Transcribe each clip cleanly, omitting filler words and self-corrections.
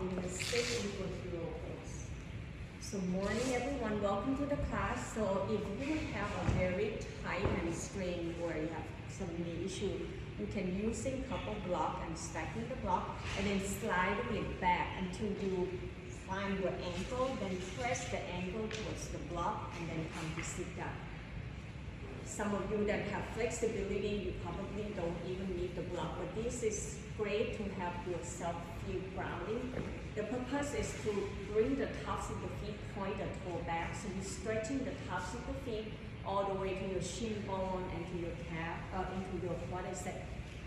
in the sit equilibrium pose. So morning everyone, welcome to the class. So if you have a very tight hamstring or you have some knee issue, you can use a couple block and stacking the block and then sliding it back until you find your ankle, then press the ankle towards the block and then come to sit down. Some of you that have flexibility, you probably don't even need the block, but this is great to have yourself feel grounding. The purpose is to bring the tops of the feet, point the toe back, so you're stretching the tops of the feet all the way to your shin bone and to your calf, into your quadricep.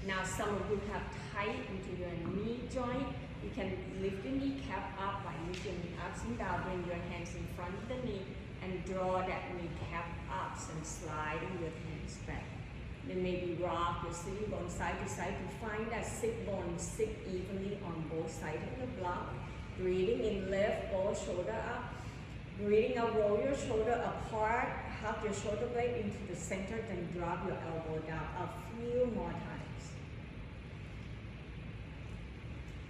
Now some of you have tight into your knee joint. You can lift your kneecap up by lifting it up and down, bring your hands in front of the knee and draw that kneecap up and sliding your hands back. Then maybe rock your sitting bone side to side to find that sit bone sit evenly on both sides of the block. Breathing in, lift both shoulder up. Breathing out, roll your shoulder apart, hug your shoulder blade into the center, then drop your elbow down a few more times.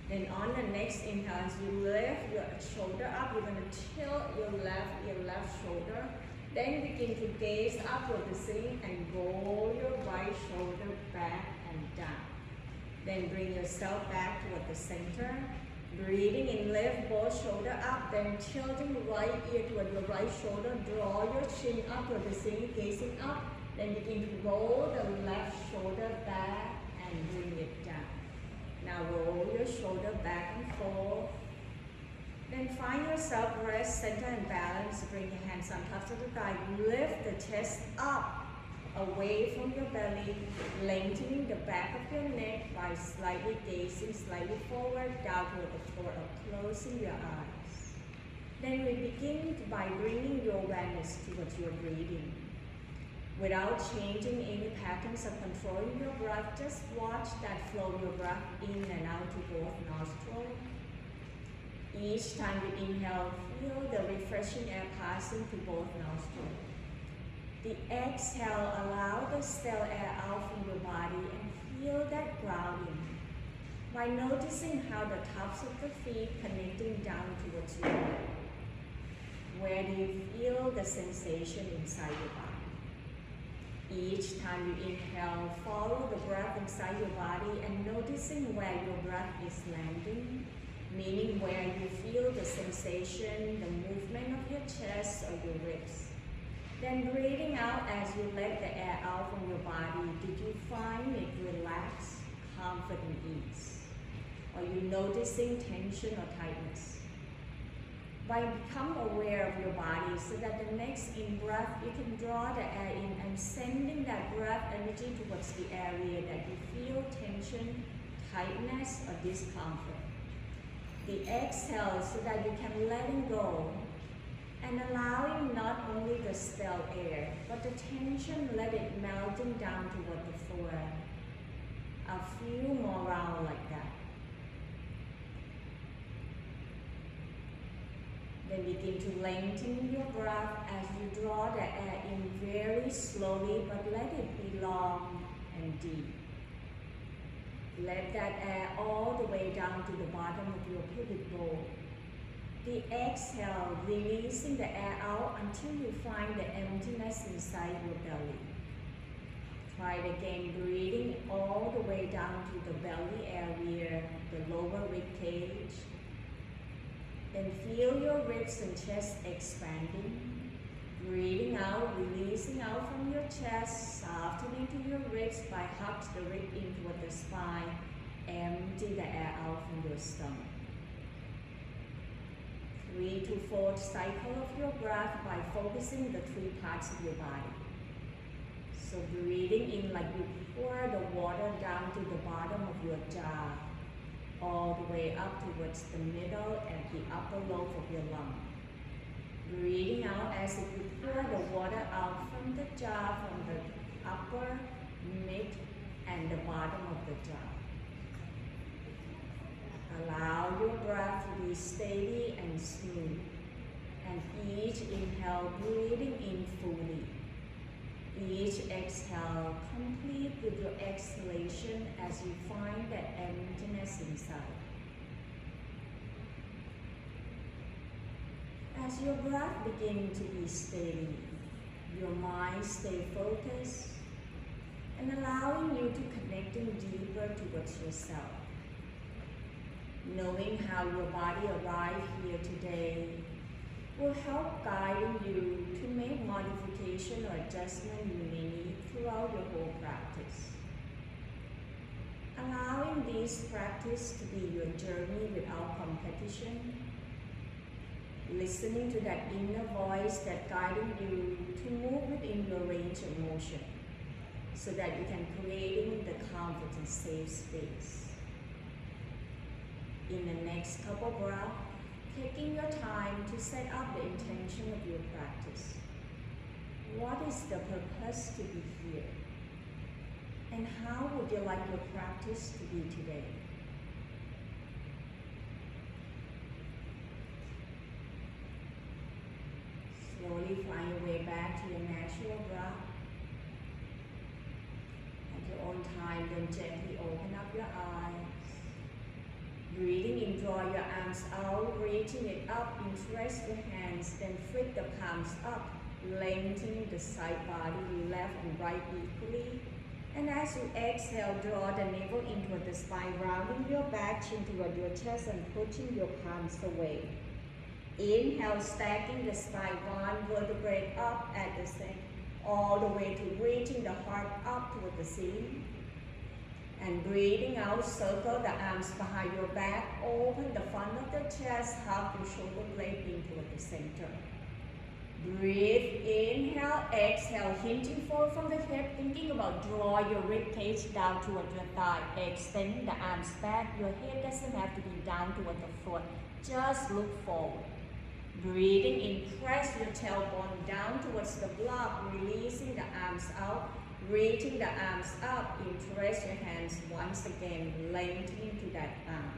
Then on the next inhale, as you lift your shoulder up, you're going to tilt your left shoulder. Then begin to gaze upward the ceiling and roll your right shoulder back and down. Then bring yourself back toward the center. Breathing in, lift both shoulder up, then tilting right ear toward your right shoulder. Draw your chin up toward the ceiling, gazing up. Then begin to roll the left shoulder back and bring it down. Now roll your shoulder back and forth. Then find yourself rest, center and balance. Bring your hands on top of the thigh. Lift the chest up, away from your belly, lengthening the back of your neck by slightly gazing slightly forward, down toward the floor, or closing your eyes. Then we begin by bringing your awareness towards your breathing. Without changing any patterns of controlling your breath, just watch that flow of your breath in and out to both nostrils. Each time you inhale, feel the refreshing air passing to both nostrils. The exhale, allow the stale air out from your body and feel that grounding by noticing how the tops of the feet connecting down towards your head. Where do you feel the sensation inside your body? Each time you inhale, follow the breath inside your body and noticing where your breath is landing, meaning where you feel the sensation, the movement of your chest or your ribs. Then breathing out as you let the air out from your body, did you find it relaxed, comfort and ease? Are you noticing tension or tightness? By become aware of your body so that the next in-breath, you can draw the air in and sending that breath energy towards the area that you feel tension, tightness, or discomfort. The exhale so that you can let go and allowing not only the stale air, but the tension, let it melting down toward the forehead. A few more rounds like that. Then begin to lengthen your breath as you draw the air in very slowly, but let it be long and deep. Let that air all the way down to the bottom of your pubic bowl. The exhale, releasing the air out until you find the emptiness inside your belly. Try it again, breathing all the way down to the belly area, the lower rib cage. Then feel your ribs and chest expanding. Breathing out, releasing out from your chest, softening to your ribs by hug the rib in toward the spine. Empty the air out from your stomach. 3 to 4 cycle of your breath by focusing the 3 parts of your body. So breathing in like you pour the water down to the bottom of your jaw, all the way up towards the middle and the upper lobe of your lung. Breathing out as if you pour the water out from the jaw, from the upper, mid, and the bottom of the jaw. Allow your breath to be steady and smooth. And each inhale, breathing in fully. Each exhale, complete with your exhalation as you find that emptiness inside. As your breath begins to be steady, your mind stay focused and allowing you to connecting deeper towards yourself. Knowing how your body arrived here today will help guiding you to make modification or adjustment you may need throughout your whole practice. Allowing this practice to be your journey without competition, listening to that inner voice that guiding you to move within your range of motion so that you can create the comfort and safe space. In the next couple breaths, taking your time to set up the intention of your practice. What is the purpose to be here? And how would you like your practice to be today? Slowly find your way back to your natural breath. At your own time, then gently open up your eyes. Breathing in, draw your arms out, reaching it up, interlace your hands, then flip the palms up, lengthening the side body, left and right equally. And as you exhale, draw the navel into the spine, rounding your back, chin toward your chest, and pushing your palms away. Inhale, stacking the spine, one vertebrae up at the center, all the way to reaching the heart up toward the ceiling. And breathing out, circle the arms behind your back, open the front of the chest, hug your shoulder blade into the center. Breathe, inhale, exhale, hinging forward from the hip, thinking about draw your rib cage down toward your thigh, extending the arms back. Your head doesn't have to be down toward the foot, just look forward. Breathing in, press your tailbone down towards the block, releasing the arms out. Reaching the arms up, interlace your hands once again, lengthening to that arm.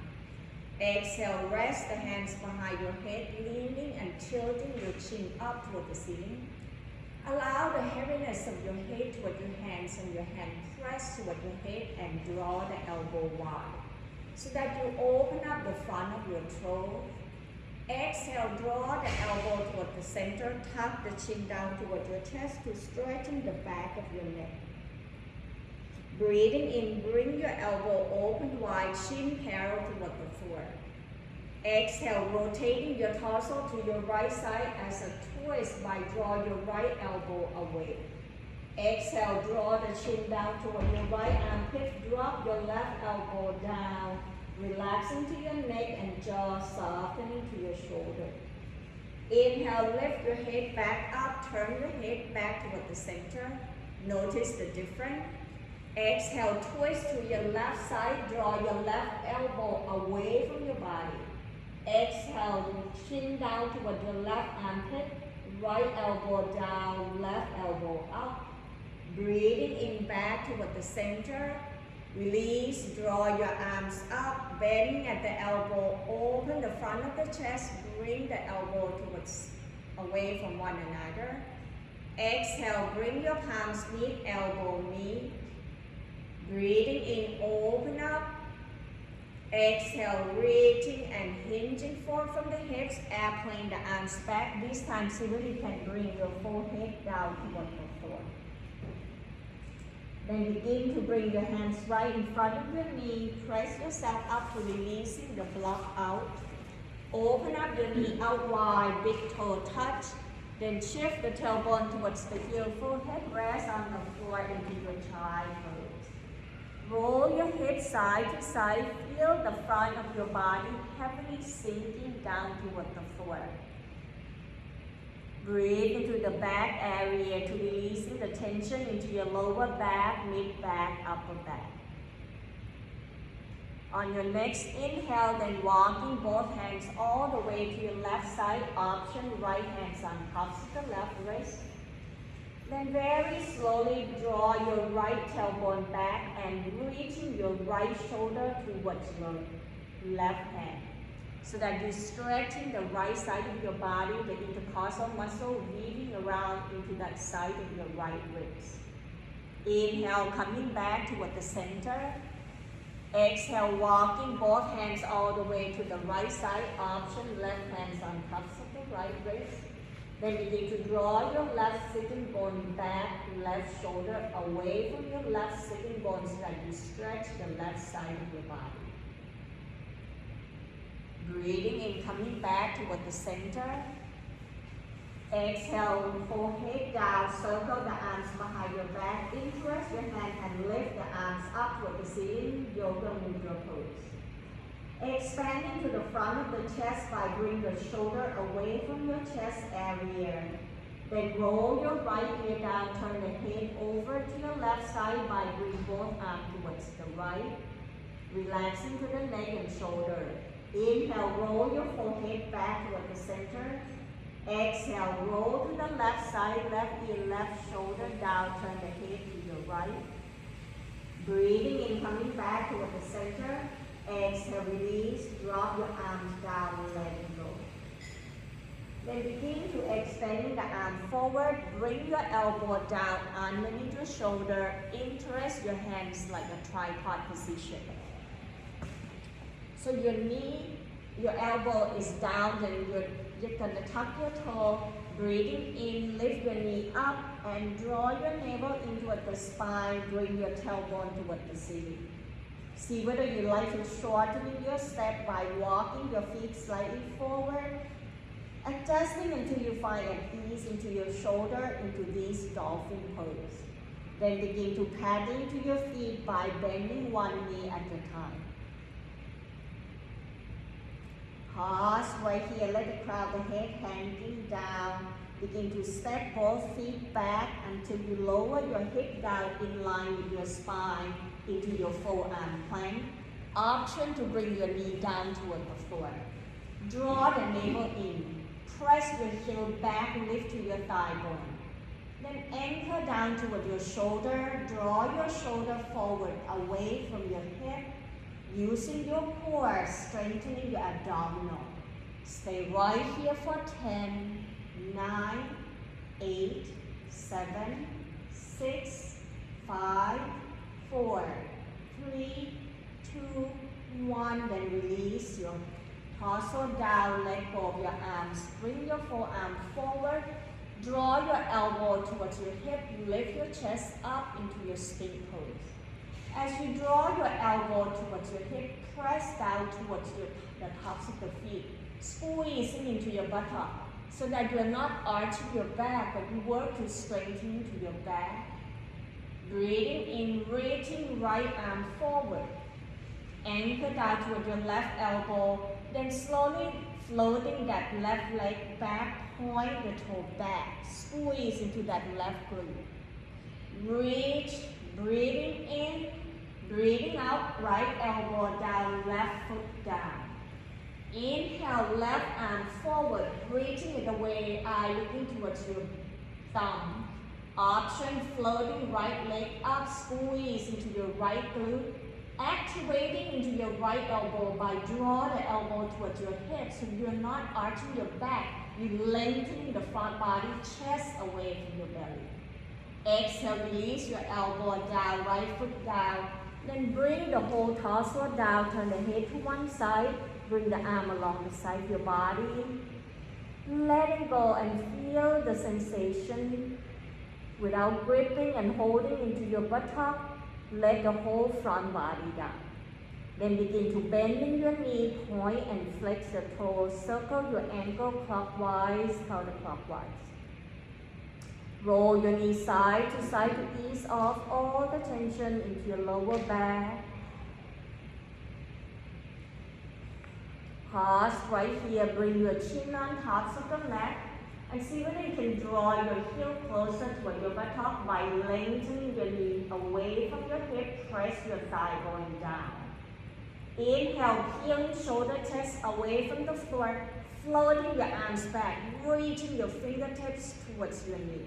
Exhale, rest the hands behind your head, leaning and tilting your chin up toward the ceiling. Allow the heaviness of your head toward your hands and your hand press toward your head and draw the elbow wide so that you open up the front of your throat. Exhale, draw the elbow toward the center, tuck the chin down toward your chest to straighten the back of your neck. Breathing in, bring your elbow open wide, chin parallel toward the floor. Exhale, rotating your torso to your right side as a twist by draw your right elbow away. Exhale, draw the chin down toward your right armpit, drop your left elbow down. Relaxing to your neck and jaw, softening to your shoulder. Inhale, lift your head back up, turn your head back toward the center. Notice the difference. Exhale, twist to your left side, draw your left elbow away from your body. Exhale, chin down toward your left armpit, right elbow down, left elbow up. Breathing in back toward the center. Release, draw your arms up, bending at the elbow, open the front of the chest, bring the elbow towards away from one another. Exhale, bring your palms meet, elbow meet. Breathing in, open up. Exhale, reaching and hinging forward from the hips, airplane the arms back. This time, so you can bring your forehead down toward the floor. Then begin to bring your hands right in front of your knee. Press yourself up to releasing the block out. Open up your knee out wide, big toe touch. Then shift the tailbone towards the heel, forehead rest on the floor into your child pose. Roll your head side to side. Feel the front of your body heavily sinking down toward the floor. Breathe into the back area to releasing the tension into your lower back, mid back, upper back. On your next inhale, then walking both hands all the way to your left side, option right hands on tops of the left wrist. Then very slowly draw your right tailbone back and reaching your right shoulder towards your left hand. So that you're stretching the right side of your body, the intercostal muscle weaving around into that side of your right ribs. Inhale, coming back toward the center. Exhale, walking both hands all the way to the right side. Option, left hands on cups of the right wrist. Then begin to draw your left sitting bone back, left shoulder away from your left sitting bone so that you stretch the left side of your body. Breathing in, coming back toward the center. Exhale, forehead down, circle the arms behind your back. Interest your hand and lift the arms up toward the ceiling, yoga mudra pose. Expanding to the front of the chest by bringing the shoulder away from your chest area. Then roll your right ear down, turn the head over to your left side by bringing both arms towards the right. Relaxing to the neck and shoulder. Inhale, roll your forehead back toward the center. Exhale, roll to the left side, left ear, left shoulder down, turn the head to your right. Breathing in, coming back toward the center. Exhale, release, drop your arms down, let it go. Then begin to extend the arm forward, bring your elbow down underneath your shoulder, interlace your hands like a tripod position. So your knee, your elbow is down, then you're gonna tuck your toe, breathing in, lift your knee up, and draw your navel in toward the spine, bring your tailbone toward the ceiling. See whether you like to shorten your step by walking your feet slightly forward, adjusting until you find an ease into your shoulder into this dolphin pose. Then begin to paddle to your feet by bending one knee at a time. Pause right here, let the crown of the head hanging down. Begin to step both feet back until you lower your hip down in line with your spine into your forearm plank. Option to bring your knee down toward the floor. Draw the navel in. Press your heel back, lift to your thigh bone. Then anchor down toward your shoulder. Draw your shoulder forward away from your hip. Using your core, strengthening your abdominal. Stay right here for 10, 9, 8, 7, 6, 5, 4, 3, 2, 1. Then release your torso down, let go of your arms. Bring your forearm forward. Draw your elbow towards your hip. Lift your chest up into your spin pose. As you draw your elbow towards your hip, press down towards the tops of the feet, squeezing into your buttock so that you're not arching your back, but you work to strengthen to your back. Breathing in, reaching right arm forward. Anchor down toward your left elbow, then slowly floating that left leg back, point the toe back, squeeze into that left glute. Reach, breathing in, breathing out, right elbow down, left foot down. Inhale, left arm forward, reaching with the way eye looking towards your thumb. Option, floating right leg up, squeeze into your right glute. Activating into your right elbow by draw the elbow towards your hip so you're not arching your back. You lengthen the front body, chest away from your belly. Exhale, release your elbow down, right foot down. Then bring the whole torso down, turn the head to one side, bring the arm along the side of your body. Letting go and feel the sensation without gripping and holding into your buttock. Let the whole front body down. Then begin to bend your knee, point and flex your toes. Circle your ankle clockwise, counterclockwise. Roll your knee side to side to ease off all the tension into your lower back. Pause right here, bring your chin on tops of the mat and see whether you can draw your heel closer toward your buttock by lengthening your knee away from your hip, press your thigh going down. Inhale, peeling shoulder chest away from the floor, floating your arms back, reaching your fingertips towards your knee.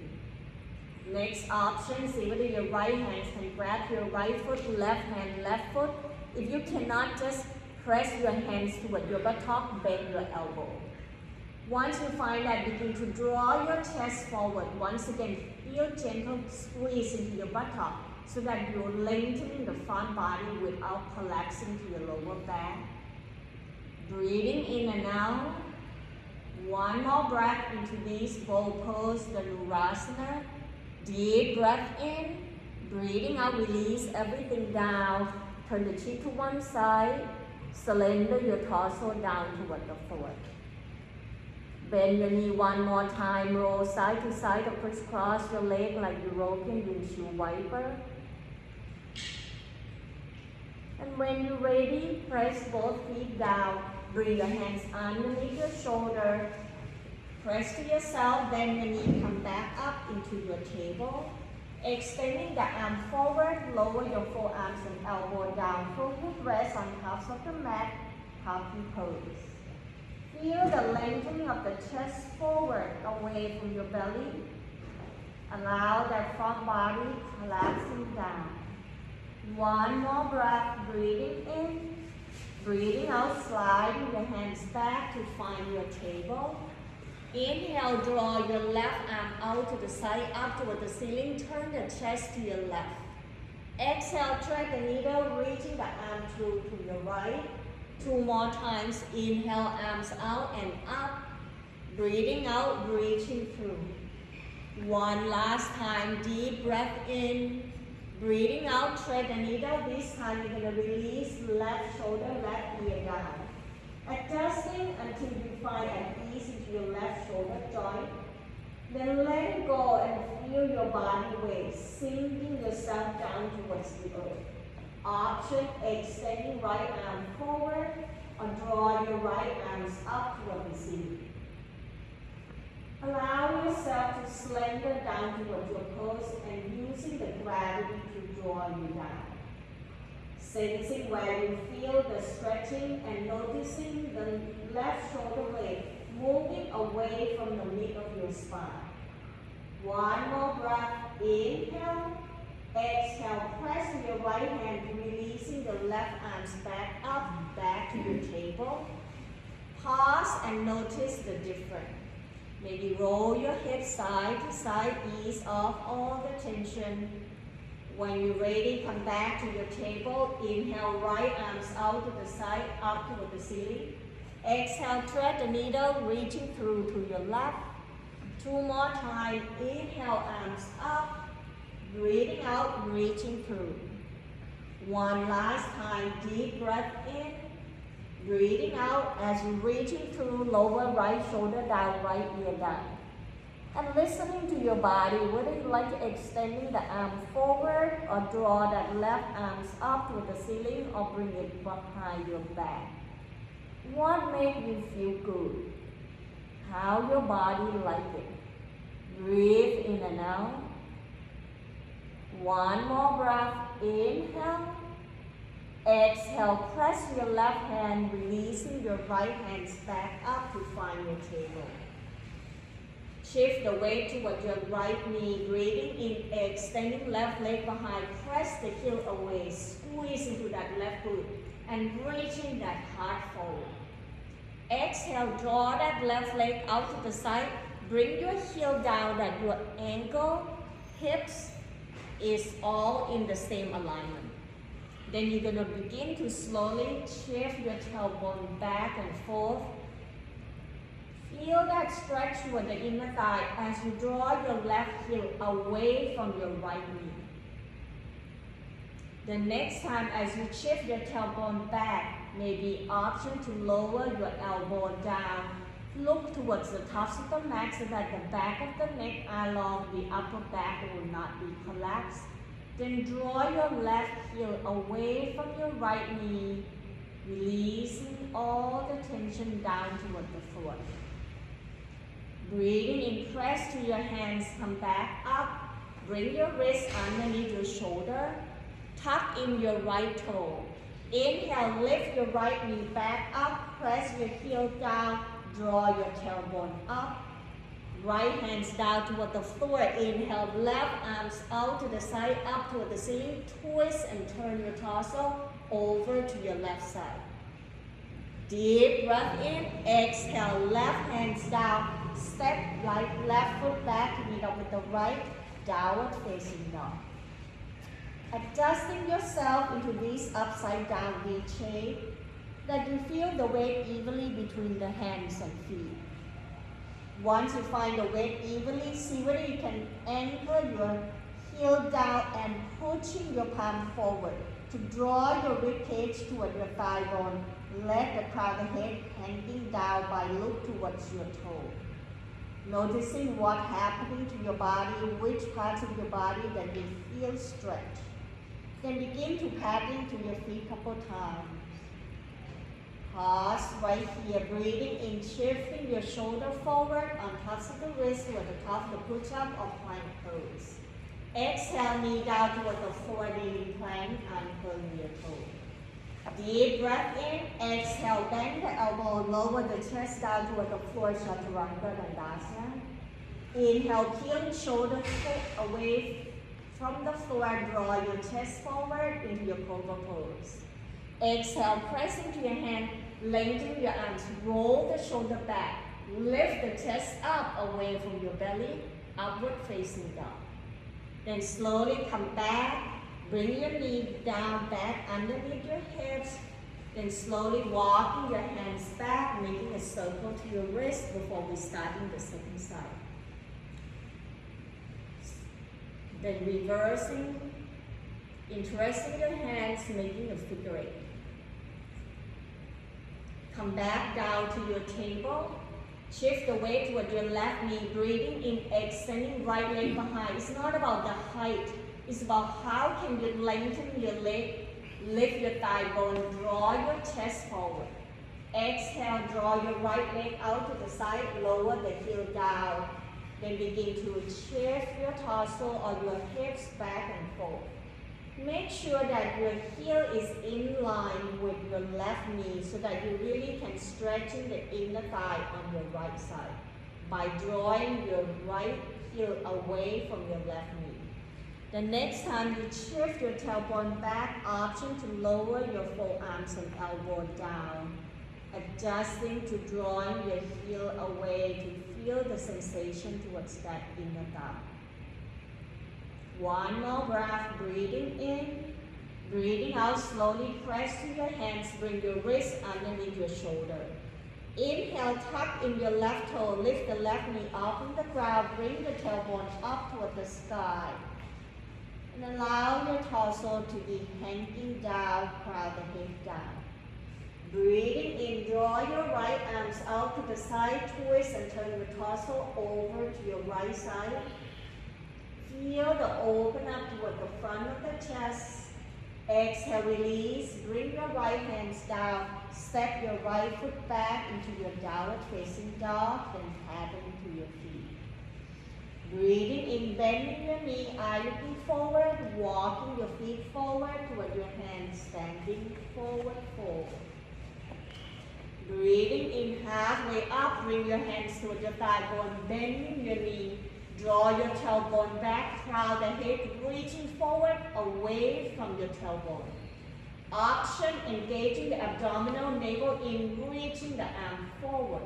Next option, see whether your right hand can grab your right foot, left hand, left foot. If you cannot, just press your hands toward your buttock, bend your elbow. Once you find that, begin to draw your chest forward. Once again, feel gentle squeeze into your buttock. so that you're lengthening the front body without collapsing to your lower back. Breathing in and out. One more breath into this bow pose, the Nurasana. Deep breath in. Breathing out, release everything down. Turn the cheek to one side. Slender your torso down toward the floor. Bend your knee one more time. Roll side to side or crisscross your leg like European windshield wiper. And when you're ready, press both feet down. Bring your hands underneath your shoulder. Press to yourself, bend your knee, come back up into your table. Extending the arm forward, lower your forearms and elbow down. Full foot rest on tops of the mat, happy pose. Feel the lengthening of the chest forward, away from your belly. Allow that front body collapsing down. One more breath, breathing in. Breathing out, sliding your hands back to find your table. Inhale, draw your left arm out to the side, up toward the ceiling. Turn the chest to your left. Exhale, thread the needle, reaching the arm through to your right. 2 more times. Inhale, arms out and up. Breathing out, reaching through. One last time, deep breath in. Breathing out, thread the needle. This time you're going to release left shoulder, left ear down. Adjusting until you find an ease into your left shoulder joint. Then let it go and feel your body weight, sinking yourself down towards the earth. Option, extending right arm forward or draw your right arms up toward the ceiling. Allow yourself to slender down towards your pose and using the gravity to draw you down. Sensing where you feel the stretching and noticing the left shoulder blade moving away from the mid of your spine. One more breath. Inhale. Exhale. Press your right hand, releasing the left arms back up, back to your table. Pause and notice the difference. Maybe roll your hips side to side, ease off all the tension. When you're ready, come back to your table. Inhale, right arms out to the side, up toward the ceiling. Exhale, thread the needle, reaching through to your left. 2 more times. Inhale, arms up. Breathing out, reaching through. One last time, deep breath in. Breathing out as you're reaching through, lower right shoulder down, right ear down. And listening to your body, whether you like extending the arm forward or draw that left arms up to the ceiling or bring it behind your back. What makes you feel good? How your body like it? Breathe in and out. One more breath. Inhale. Exhale, press your left hand, releasing your right hands back up to find your table. Shift the weight toward your right knee, breathing in, extending left leg behind, press the heel away, squeeze into that left foot, and reaching that heart forward. Exhale, draw that left leg out to the side, bring your heel down that your ankle, hips is all in the same alignment. Then you're going to begin to slowly shift your tailbone back and forth. Feel that stretch toward the inner thigh as you draw your left heel away from your right knee. The next time as you shift your tailbone back, maybe option to lower your elbow down. Look towards the tops of the mat so that the back of the neck along the upper back will not be collapsed. Then draw your left heel away from your right knee, releasing all the tension down toward the floor. Breathing in, press to your hands, come back up. Bring your wrist underneath your shoulder. Tuck in your right toe. Inhale, lift your right knee back up. Press your heel down. Draw your tailbone up. Right hands down toward the floor. Inhale, left arms out to the side, up toward the ceiling. Twist and turn your torso over to your left side. Deep breath in. Exhale, left hands down. Step right, left foot back, meet up with the right, downward facing dog. Adjusting yourself into this upside down V shape, that you feel the weight evenly between the hands and feet. Once you find the weight evenly, see whether you can anchor your heel down and pushing your palm forward to draw your rib cage toward your thigh bone. Let the crown of the head hanging down by look towards your toe. Noticing what's happening to your body, which parts of your body that you feel stretched. Then begin to padding to your feet a couple times. Pause right here, breathing in, shifting your shoulder forward on tops of the wrist toward the top of the push-up or plank pose. Exhale, knee down toward the forward kneeling plank and curling your toe. Deep breath in, exhale, bend the elbow, lower the chest down toward the floor, chaturanga dandasana. Inhale, peeling shoulder away from the floor, draw your chest forward into your cobra pose. Exhale, press into your hand, lengthen your arms, roll the shoulder back, lift the chest up away from your belly, upward facing dog. Then slowly come back, bring your knee down, back underneath your hips, then slowly walking your hands back, making a circle to your wrist before we start in the second side. Then reversing, interlacing your hands, making a figure eight. Come back down to your table. Shift the weight toward your left knee, breathing in, extending right leg behind. It's not about the height. It's about how can you lengthen your leg, lift your thigh bone, draw your chest forward. Exhale, draw your right leg out to the side, lower the heel down. Then begin to shift your torso or your hips back and forth. Make sure that your heel is in line with your left knee so that you really can stretch in the inner thigh on your right side by drawing your right heel away from your left knee. The next time you shift your tailbone back, option to lower your forearms and elbow down, adjusting to drawing your heel away to feel the sensation towards that inner thigh. One more breath, breathing in, breathing out, slowly press to your hands, bring your wrist underneath your shoulder. Inhale, tuck in your left toe, lift the left knee off from the ground, bring the tailbone up toward the sky. And allow your torso to be hanging down, crown the head down. Breathing in, draw your right arms out to the side, twist and turn your torso over to your right side. Feel the open up toward the front of the chest. Exhale, release. Bring your right hands down. Step your right foot back into your downward facing dog, then paddle to your feet. Breathing in, bending your knee, eye looking forward, walking your feet forward toward your hands, standing forward, forward. Breathing in, halfway up, bring your hands toward your thigh bone, bending your knee. Draw your tailbone back, crown the head, reaching forward away from your tailbone. Option, engaging the abdominal, navel in, reaching the arm forward.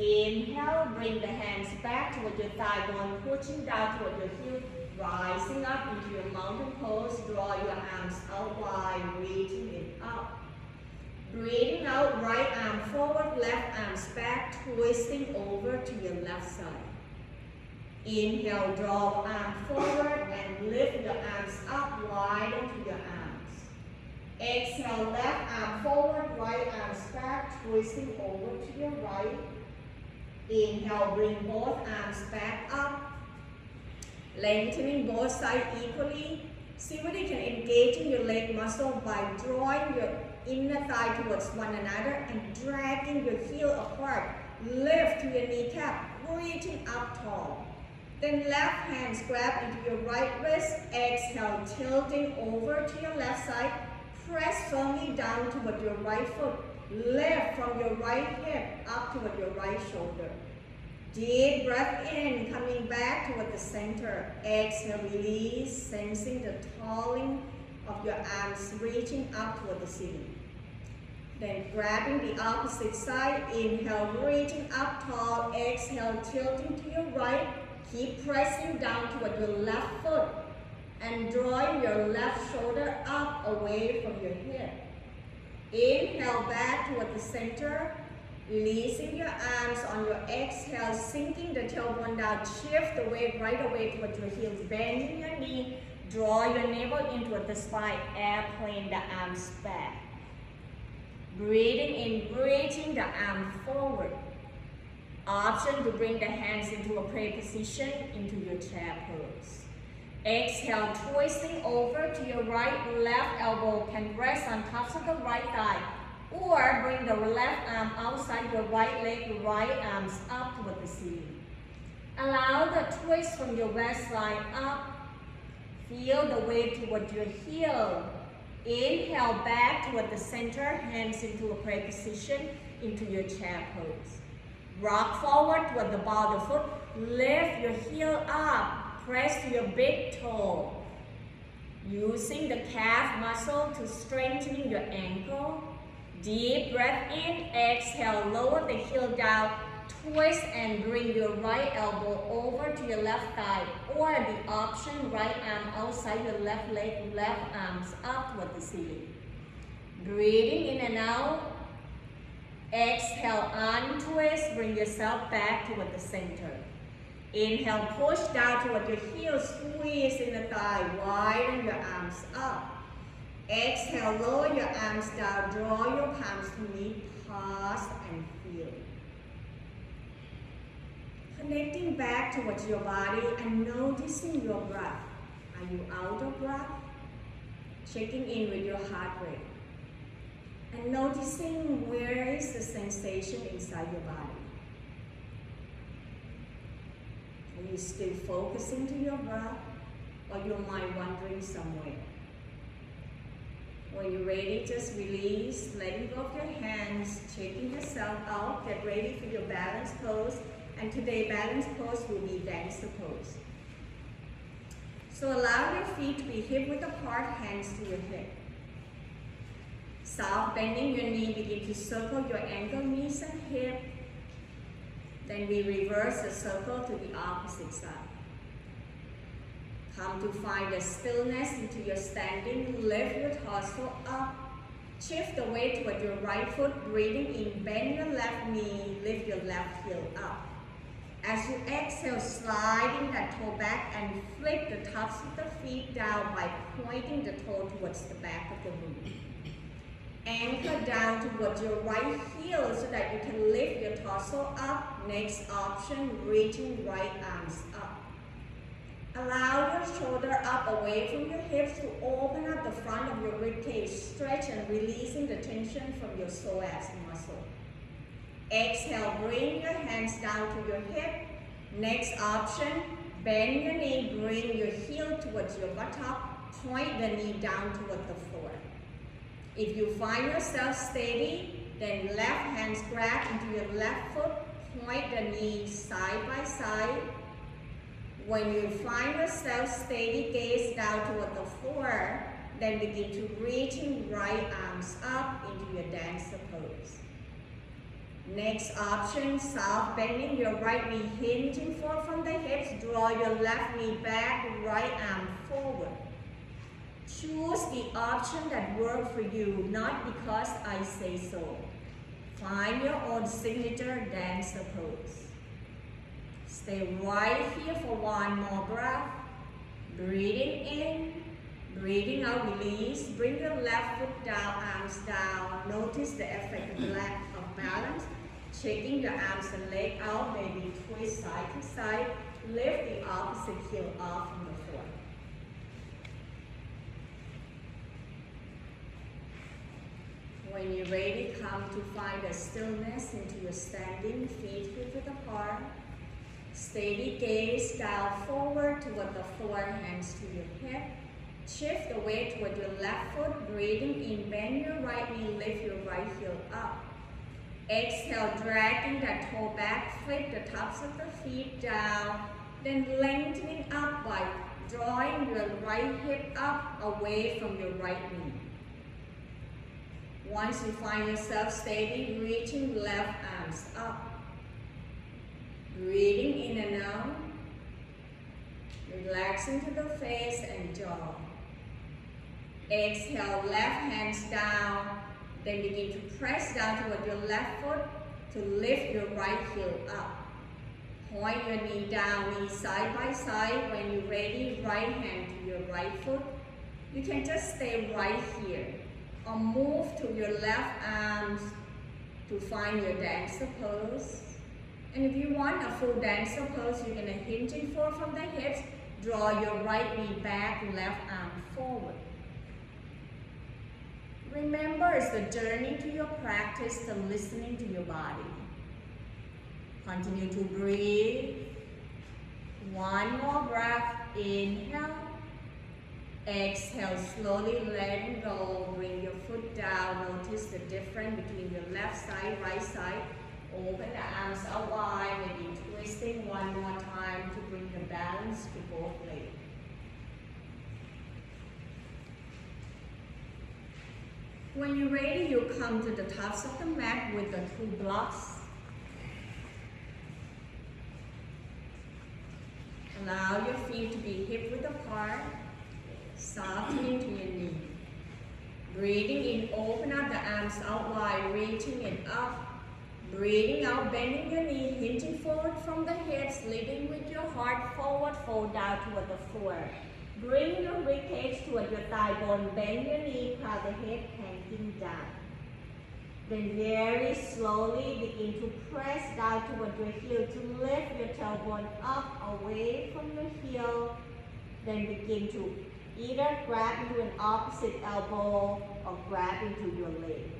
Inhale, bring the hands back toward your thigh bone, pushing down toward your heel, rising up into your mountain pose. Draw your arms out wide, reaching it up. Breathing out, right arm forward, left arms back, twisting over to your left side. Inhale, draw arm forward and lift your arms up, widen to your arms. Exhale, left arm forward, right arms back, twisting over to your right. Inhale, bring both arms back up, lengthening both sides equally. See whether you can engage in your leg muscle by drawing your inner thigh towards one another and dragging your heel apart. Lift to your kneecap, reaching up tall. Then left hands grab into your right wrist. Exhale, tilting over to your left side. Press firmly down toward your right foot. Lift from your right hip up toward your right shoulder. Deep breath in, coming back toward the center. Exhale, release, sensing the tolling of your arms reaching up toward the ceiling. Then grabbing the opposite side, inhale, reaching up tall. Exhale, tilting to your right. Keep pressing down toward your left foot and drawing your left shoulder up away from your hip. Inhale back toward the center, releasing your arms on your exhale, sinking the tailbone down. Shift the weight right away toward your heels, bending your knee, draw your navel in toward the spine, airplane the arms back. Breathing in, reaching the arm forward. Option to bring the hands into a prayer position, into your chair pose. Exhale, twisting over to your right, left elbow can rest on tops of the right thigh, or bring the left arm outside your right leg, right arms up toward the ceiling. Allow the twist from your west side up. Feel the weight toward your heel. Inhale back toward the center, hands into a prayer position, into your chair pose. Rock forward toward the ball of the foot. Lift your heel up. Press to your big toe. Using the calf muscle to strengthen your ankle. Deep breath in. Exhale, lower the heel down. Twist and bring your right elbow over to your left thigh. Or the option, right arm outside your left leg, left arms up toward the ceiling. Breathing in and out. Exhale, untwist, bring yourself back toward the center. Inhale, push down toward your heels, squeeze in the thigh, widen your arms up. Exhale, lower your arms down, draw your palms to meet, pause and feel. Connecting back towards your body and noticing your breath. Are you out of breath? Checking in with your heart rate. And noticing where is the sensation inside your body. Are you still focusing to your breath, or your mind wandering somewhere? When you're ready, just release, letting go of your hands, checking yourself out, get ready for your balance pose. And today, balance pose will be dancer pose. So allow your feet to be hip width apart, hands to your hip. Soft bending your knee, begin to circle your ankle, knees and hip. Then we reverse the circle to the opposite side. Come to find a stillness into your standing. Lift your torso up. Shift the weight toward your right foot. Breathing in, bend your left knee. Lift your left heel up. As you exhale, sliding that toe back and flip the tops of the feet down by pointing the toe towards the back of the knee. Anchor down towards your right heel so that you can lift your torso up. Next option, reaching right arms up. Allow your shoulder up away from your hips to open up the front of your ribcage. Stretch and releasing the tension from your psoas muscle. Exhale, bring your hands down to your hip. Next option, bend your knee, bring your heel towards your buttock. Point the knee down toward the floor. If you find yourself steady, then left hands grab into your left foot, point the knees side by side. When you find yourself steady, gaze down toward the floor, then begin to reaching right arms up into your dancer pose. Next option, soft bending your right knee, hinging forward from the hips, draw your left knee back, right arm forward. Choose the option that works for you, not because I say so. Find your own signature dancer pose. Stay right here for one more breath. Breathing in, breathing out, release. Bring your left foot down, arms down. Notice the effect of lack of balance. Shaking your arms and leg out, maybe twist side to side. Lift the opposite heel off from the floor. When you're ready, come to find a stillness into your standing, feet hip width apart. Steady gaze down forward toward the floor, hands to your hip. Shift the weight toward your left foot, breathing in, bend your right knee, lift your right heel up. Exhale, dragging that toe back, flip the tops of the feet down, then lengthening up by drawing your right hip up away from your right knee. Once you find yourself steady, reaching left arms up. Breathing in and out. Relax into the face and jaw. Exhale, left hands down. Then begin to press down toward your left foot to lift your right heel up. Point your knee down, knees side by side. When you're ready, right hand to your right foot. You can just stay right here or move to your left arms to find your dancer pose. And if you want a full dancer pose, you're going to hinging forward from the hips. Draw your right knee back, left arm forward. Remember, it's the journey to your practice, to listening to your body. Continue to breathe. One more breath. Inhale. Exhale, slowly letting go. Bring your foot down. Notice the difference between your left side, right side. Open the arms out wide. Maybe twisting one more time to bring the balance to both legs. When you're ready, you come to the tops of the mat with the two blocks. Allow your feet to be hip width apart, softening to your knee. Breathing in, open up the arms out wide, reaching it up. Breathing out, bending your knee, hinging forward from the hips, leading with your heart forward, fold down toward the floor. Bring your ribcage toward your thigh bone, bend your knee, crown the head, hanging down. Then very slowly begin to press down toward your heel to lift your tailbone up away from your heel. Then begin to either grab into an opposite elbow or grab into your leg.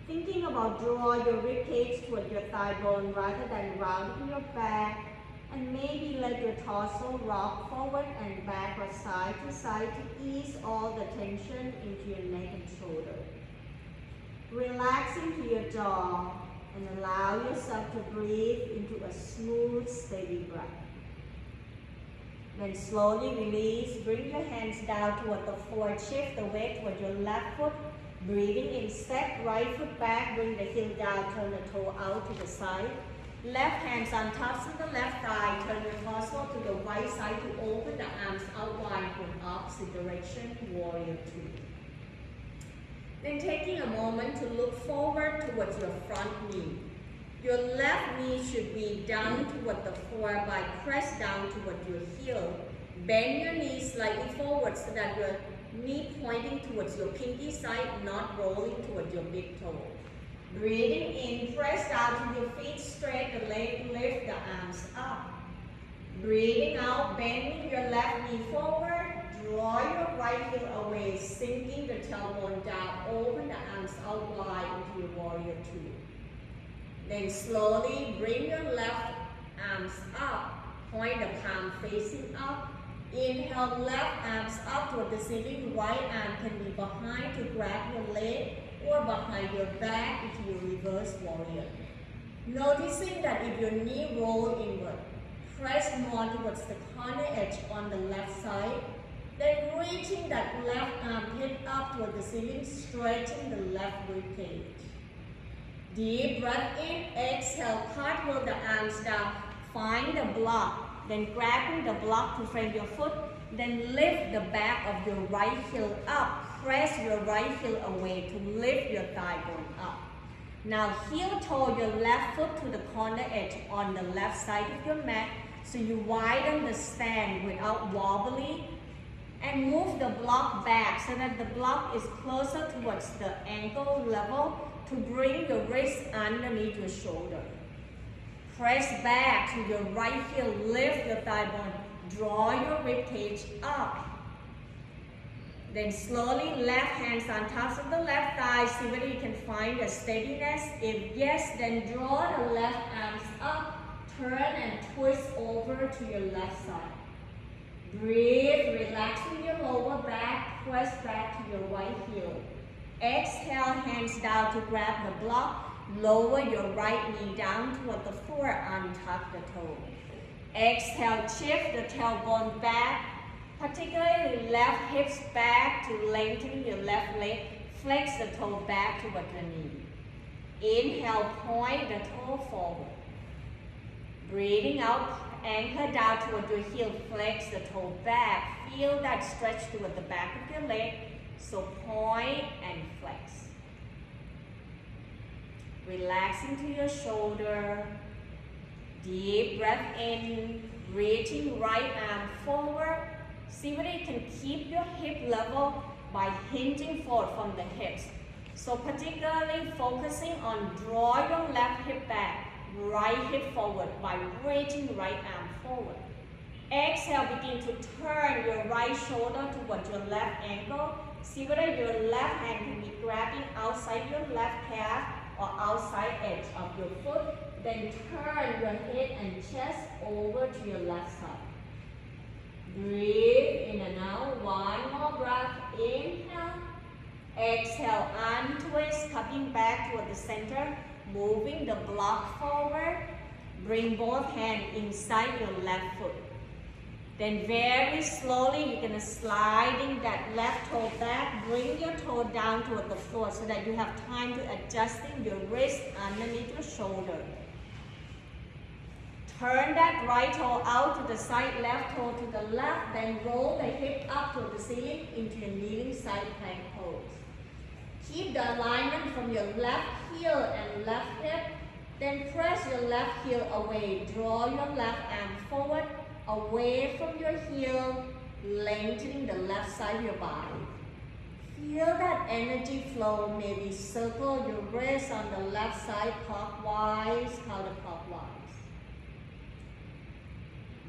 Thinking about draw your ribcage toward your thigh bone rather than rounding your back, and maybe let your torso rock forward and back or side to side to ease all the tension into your neck and shoulder. Relax into your jaw and allow yourself to breathe into a smooth, steady breath. Then slowly release, bring your hands down toward the floor, shift the weight toward your left foot. Breathing in, step right foot back, bring the heel down, turn the toe out to the side. Left hands on top of the left thigh, turn your torso to the right side to open the arms out wide in opposite direction, warrior two. Then taking a moment to look forward towards your front knee. Your left knee should be down toward the floor by press down toward your heel. Bend your knee slightly forward so that your knee pointing towards your pinky side, not rolling toward your big toe. Breathing in, press down to your feet straight, the leg lift, the arms up. Breathing out, bending your left knee forward, draw your right heel away, sinking the tailbone down, open the arms out wide into your warrior two. Then slowly bring your left arms up, point the palm facing up. Inhale, left arms up toward the ceiling, right arm can be behind to grab your leg or behind your back into your reverse warrior. Noticing that if your knee roll inward, press more towards the corner edge on the left side, then reaching that left armpit up toward the ceiling, stretching the left ribcage. Deep breath in, exhale, cartwheel the arms down, find the block. Then grabbing the block to frame your foot, then lift the back of your right heel up. Press your right heel away to lift your thigh bone up. Now heel toe your left foot to the corner edge on the left side of your mat so you widen the stand without wobbling, and move the block back so that the block is closer towards the ankle level to bring your wrist underneath your shoulder. Press back to your right heel, lift your thigh bone, draw your ribcage up. Then slowly left hands on top of the left thigh, see whether you can find a steadiness. If yes, then draw the left arms up, turn and twist over to your left side. Breathe, relaxing your lower back, press back to your right heel. Exhale, hands down to grab the block. Lower your right knee down toward the floor, untuck the toe. Exhale, shift the tailbone back, particularly left hips back to lengthen your left leg. Flex the toe back toward the knee. Inhale, point the toe forward. Breathing out, anchor down toward your heel, flex the toe back. Feel that stretch toward the back of your leg. So point and flex. Relax into your shoulder. Deep breath in, reaching right arm forward. See whether you can keep your hip level by hinging forward from the hips. So particularly focusing on draw your left hip back, right hip forward by reaching right arm forward. Exhale, begin to turn your right shoulder towards your left ankle. See whether your left hand can be grabbing outside your left calf or outside edge of your foot. Then turn your head and chest over to your left side. Breathe in and out. One more breath. Inhale. Exhale. Untwist. Coming back toward the center. Moving the block forward. Bring both hands inside your left foot. Then very slowly, you're going to sliding that left toe back. Bring your toe down toward the floor so that you have time to adjusting your wrist underneath your shoulder. Turn that right toe out to the side, left toe to the left. Then roll the hip up to the ceiling into your kneeling side plank pose. Keep the alignment from your left heel and left hip. Then press your left heel away. Draw your left arm forward, away from your heel, lengthening the left side of your body. Feel that energy flow. Maybe circle your wrist on the left side clockwise, counterclockwise.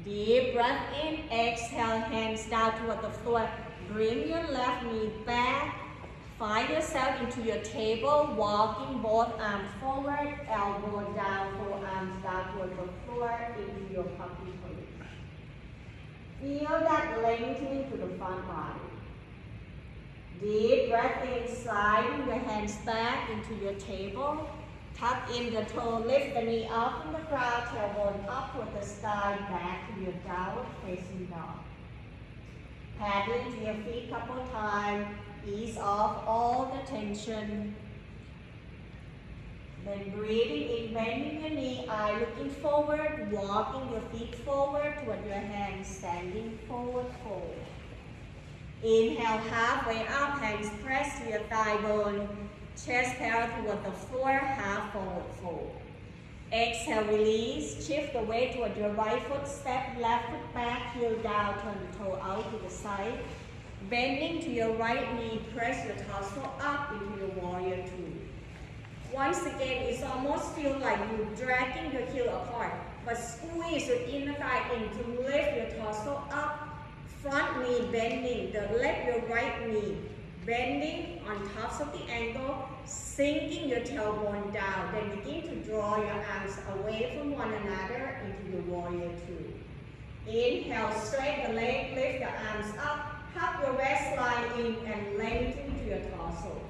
Deep breath in. Exhale, hands down toward the floor. Bring your left knee back. Find yourself into your table, walking both arms forward, elbow down, forearms down toward the floor, into your puppy pose. Feel that lengthening to the front body. Deep breath in, sliding the hands back into your table. Tuck in the toe, lift the knee up from the ground, tailbone up toward the sky, back to your downward facing dog. Paddling to your feet a couple times. Ease off all the tension. Then breathing in, bending your knee, eye looking forward, walking your feet forward toward your hands, standing forward, fold. Inhale, halfway up, hands press to your thigh bone, chest parallel toward the floor, half forward fold. Exhale, release, shift the weight toward your right foot, step left foot back, heel down, turn the toe out to the side. Bending to your right knee, press your torso up into your warrior two. Once again, it's almost feel like you're dragging your heel apart, but squeeze your inner thigh in to lift your torso up. Front knee bending, let your right knee bending on tops of the ankle, sinking your tailbone down. Then begin to draw your arms away from one another into your warrior two. Inhale, straighten the leg, lift the arms up. Tuck your waistline in and lengthen to your torso.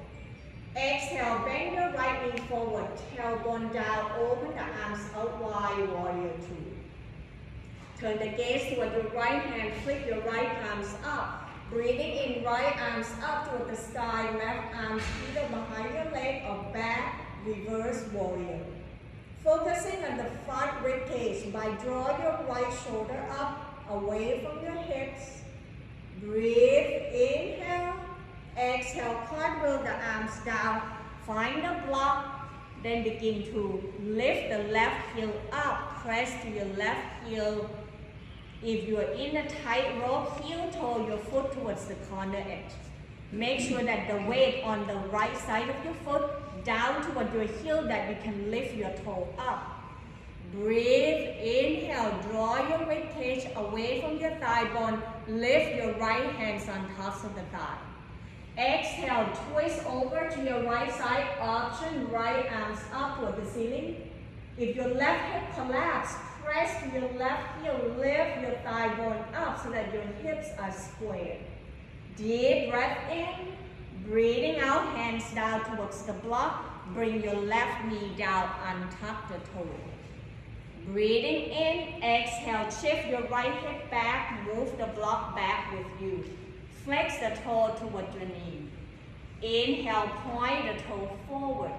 Exhale, bend your right knee forward, tailbone down, open the arms out wide, warrior two. Turn the gaze toward your right hand, flip your right arms up. Breathing in, right arms up toward the sky, left arms either behind your leg or back, reverse warrior. Focusing on the front rib cage by draw your right shoulder up, away from your hips. Breathe, inhale, exhale, cartwheel the arms down, find the block, then begin to lift the left heel up, press to your left heel. If you are in a tight rope, heel toe your foot towards the corner edge. Make sure that the weight on the right side of your foot down toward your heel that you can lift your toe up. Breathe, inhale, draw your rib cage away from your thigh bone, lift your right hands on tops of the thigh. Exhale, twist over to your right side, option right arms up toward the ceiling. If your left hip collapse, press to your left heel, lift your thigh bone up so that your hips are squared. Deep breath in, breathing out, hands down towards the block, bring your left knee down, untuck the toe. Breathing in, exhale, shift your right hip back, move the block back with you. Flex the toe toward your knee. Inhale, point the toe forward.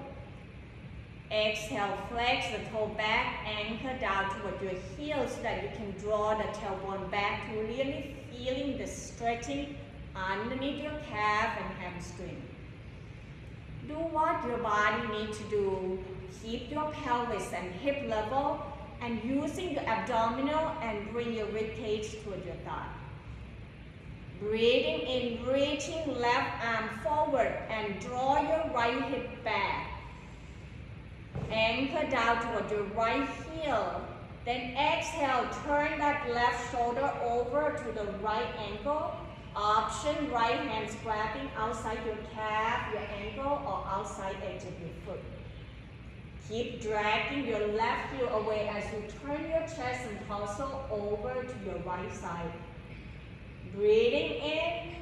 Exhale, flex the toe back, anchor down toward your heel so that you can draw the tailbone back to really feeling the stretching underneath your calf and hamstring. Do what your body needs to do. Keep your pelvis and hip level and using your abdominal and bring your rib cage toward your thigh. Breathing in, reaching left arm forward and draw your right hip back. Anchor down toward your right heel. Then exhale, turn that left shoulder over to the right ankle. Option, right hand grabbing outside your calf, your ankle, or outside edge of your foot. Keep dragging your left heel away as you turn your chest and torso over to your right side. Breathing in,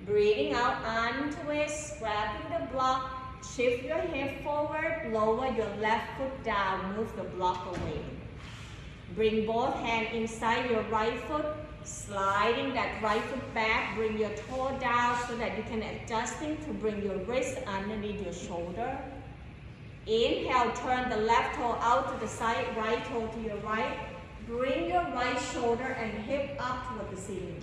breathing out, untwist, grabbing the block. Shift your hip forward, lower your left foot down, move the block away. Bring both hands inside your right foot, sliding that right foot back, bring your toe down so that you can adjusting to bring your wrist underneath your shoulder. Inhale, turn the left toe out to the side, right toe to your right. Bring your right shoulder and hip up toward the ceiling.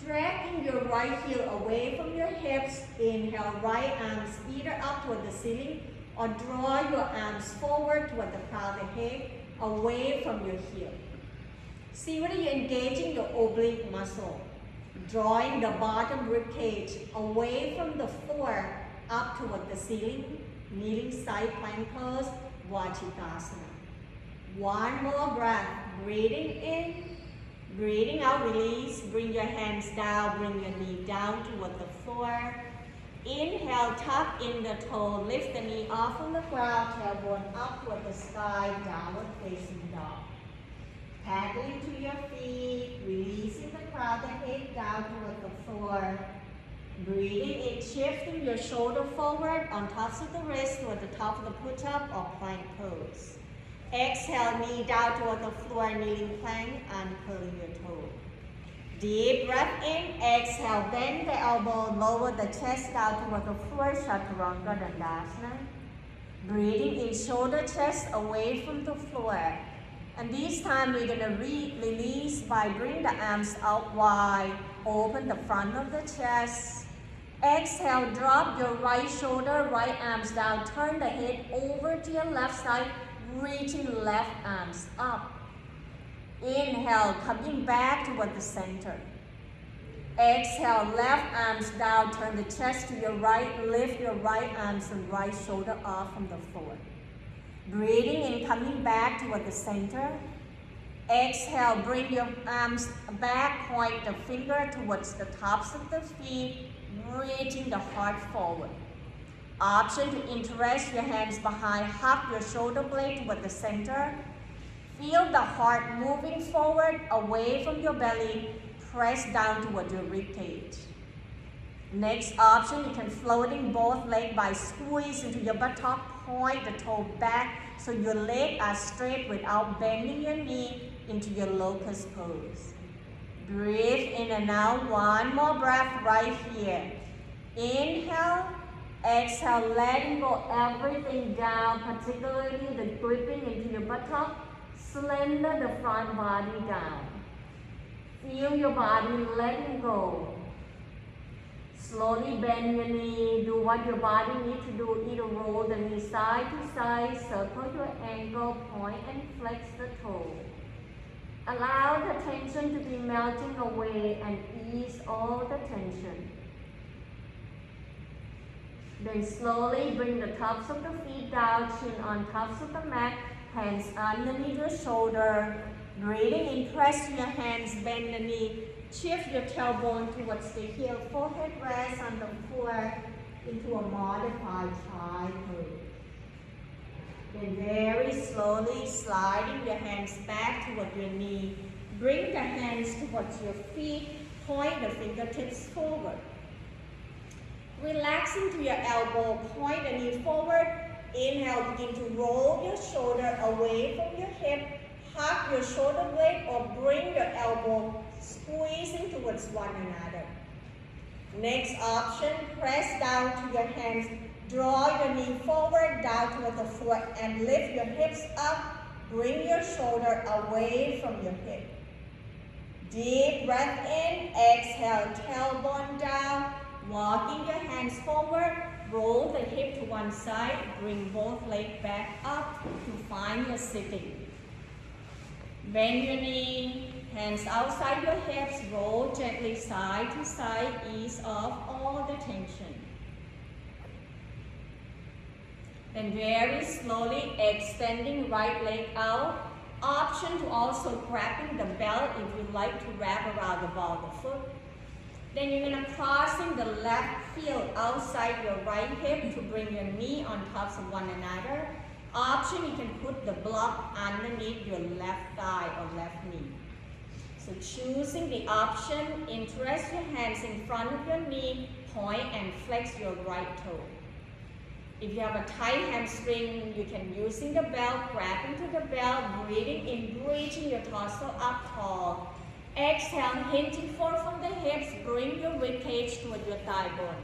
Dragging your right heel away from your hips. Inhale, right arms either up toward the ceiling or draw your arms forward toward the crown of the head, away from your heel. See whether you're engaging your oblique muscle. Drawing the bottom rib cage away from the floor, up toward the ceiling. Kneeling side plank pose, Vachitasana. One more breath. Breathing in. Breathing out, release, bring your hands down, bring your knee down toward the floor. Inhale, tuck in the toe, lift the knee off from the ground, tailbone up toward the sky, downward facing dog. Paddling to your feet, releasing the crown, the head down toward the floor. Breathing in, shifting your shoulder forward on tops of the wrist toward the top of the push-up or plank pose. Exhale, knee down toward the floor, kneeling plank, uncurling your toe. Deep breath in, exhale, bend the elbow, lower the chest down toward the floor, Chaturanga Dandasana. Breathing in, shoulder chest away from the floor. And this time we're gonna release by bringing the arms out wide, open the front of the chest. Exhale, drop your right shoulder, right arms down, turn the head over to your left side, reaching left arms up. Inhale, coming back toward the center. Exhale, left arms down, turn the chest to your right, lift your right arms and right shoulder off from the floor. Breathing in, coming back toward the center. Exhale, bring your arms back, point the finger towards the tops of the feet, reaching the heart forward. Option to interlace your hands behind, hug your shoulder blade toward the center. Feel the heart moving forward, away from your belly, press down toward your rib cage. Next option, you can floating both legs by squeeze into your buttock, point the toe back so your legs are straight without bending your knee into your locust pose. Breathe in and out, one more breath right here. Inhale, exhale, letting go everything down, particularly the gripping into your buttock. Slender the front body down. Feel your body letting go. Slowly bend your knee. Do what your body needs to do. Either roll the knee side to side, circle your ankle, point and flex the toe. Allow the tension to be melting away and ease all the tension. Then slowly bring the tops of the feet down, chin on tops of the mat, hands underneath your shoulder. Breathing in, press your hands, bend the knee, shift your tailbone towards the heel, forehead rest on the floor into a modified child pose. Then very slowly sliding your hands back toward your knee. Bring the hands towards your feet, point the fingertips forward. Relaxing to your elbow, point the knee forward. Inhale, begin to roll your shoulder away from your hip. Hug your shoulder blade or bring your elbow squeezing towards one another. Next option, press down to your hands. Draw your knee forward, down toward the foot, and lift your hips up. Bring your shoulder away from your hip. Deep breath in, exhale, tailbone down. Walking your hands forward, roll the hip to one side, bring both legs back up to find your sitting. Bend your knee, hands outside your hips, roll gently side to side, ease off all the tension. Then very slowly extending right leg out. Option to also grabbing the belt if you like to wrap around the ball of the foot. Then you're going to crossing the left heel outside your right hip to bring your knee on top of one another. Option, you can put the block underneath your left thigh or left knee. So choosing the option, interest your hands in front of your knee, point and flex your right toe. If you have a tight hamstring, you can using the belt, grab into the belt, breathing in, reaching your torso up tall. Exhale, hinging forward from the hips, bring your rib cage toward your thigh bone.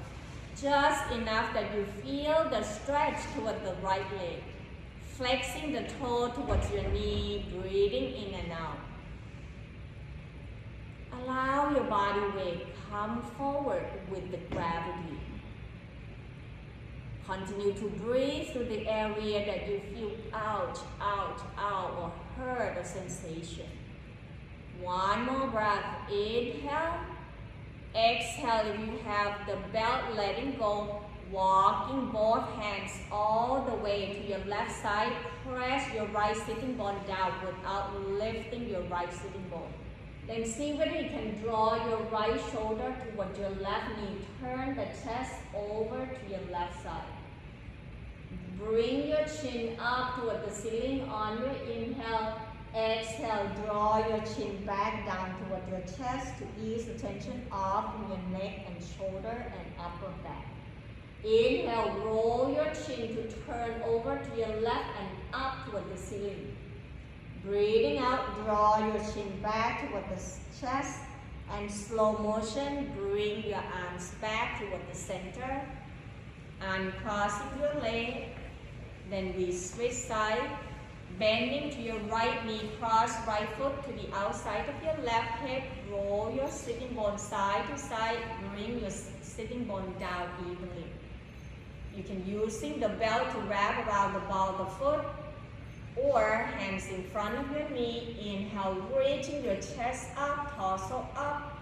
Just enough that you feel the stretch toward the right leg. Flexing the toe towards your knee, breathing in and out. Allow your body weight come forward with the gravity. Continue to breathe through the area that you feel out, or heard a sensation. One more breath. Inhale. Exhale. If you have the belt, letting go. Walking both hands all the way to your left side. Press your right sitting bone down without lifting your right sitting bone. Then see whether you can draw your right shoulder toward your left knee. Turn the chest over to your left side. Bring your chin up toward the ceiling on your inhale. Exhale, draw your chin back down toward your chest to ease the tension off from your neck and shoulder and upper back. Inhale, roll your chin to turn over to your left and up toward the ceiling. Breathing out, draw your chin back toward the chest and slow motion, bring your arms back toward the center. Uncrossing your leg, then we switch side. Bending to your right knee, cross right foot to the outside of your left hip. Roll your sitting bone side to side. Bring your sitting bone down evenly. You can using the belt to wrap around the ball of the foot or hands in front of your knee. Inhale, reaching your chest up, torso up.